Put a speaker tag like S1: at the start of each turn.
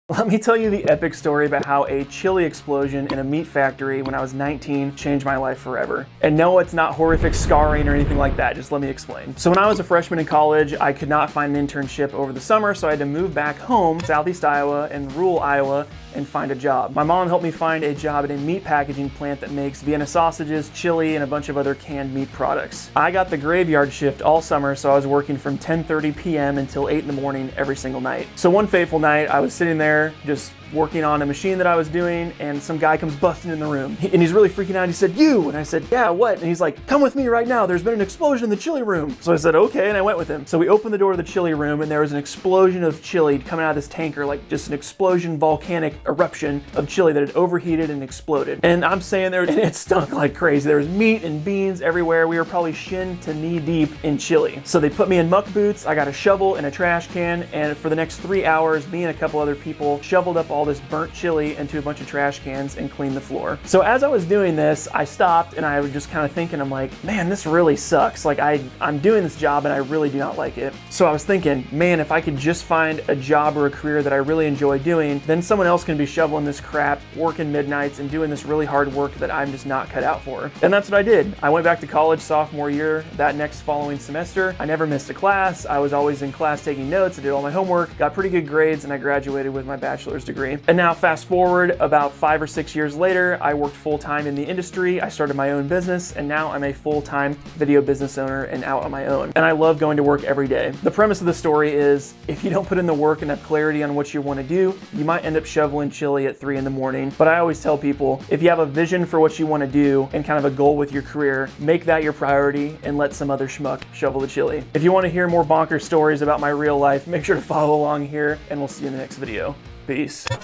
S1: Let me tell you the epic story about how a chili explosion in a meat factory when I was 19 changed my life forever. And no, it's not horrific scarring or anything like that, just let me explain. So when I was a freshman in college, I could not find an internship over the summer, so I had to move back home, Southeast Iowa and rural Iowa, and find a job. My mom helped me find a job at a meat packaging plant that makes Vienna sausages, chili, and a bunch of other canned meat products. I got the graveyard shift all summer, so I was working from 10:30 p.m. until 8 in the morning every single night. So one fateful night, I was sitting there just working on a machine that I was doing, and some guy comes busting in the room. And he's really freaking out. He said, "You!" And I said, "Yeah, what?" And he's like, "Come with me right now. There's been an explosion in the chili room." So I said, "Okay," and I went with him. So we opened the door to the chili room, and there was an explosion of chili coming out of this tanker, like just an explosion, volcanic eruption of chili that had overheated and exploded. And I'm saying there, and it stunk like crazy. There was meat and beans everywhere. We were probably shin to knee deep in chili. So they put me in muck boots. I got a shovel and a trash can, and for the next 3 hours, me and a couple other people shoveled up all this burnt chili into a bunch of trash cans and cleaned the floor. So as I was doing this, I stopped and I was just kind of thinking, I'm like, man, this really sucks. Like I'm doing this job and I really do not like it. So I was thinking, man, if I could just find a job or a career that I really enjoy doing, then someone else can be shoveling this crap, working midnights and doing this really hard work that I'm just not cut out for. And that's what I did. I went back to college sophomore year. That next following semester, I never missed a class. I was always in class taking notes. I did all my homework, got pretty good grades, and I graduated with my bachelor's degree. And now fast forward about 5 or 6 years later, I worked full-time in the industry. I started my own business, and now I'm a full-time video business owner and out on my own. And I love going to work every day. The premise of the story is, if you don't put in the work and have clarity on what you want to do, you might end up shoveling chili at 3 in the morning. But I always tell people, if you have a vision for what you want to do and kind of a goal with your career, make that your priority and let some other schmuck shovel the chili. If you want to hear more bonkers stories about my real life, make sure to follow along here, and we'll see you in the next video. Peace.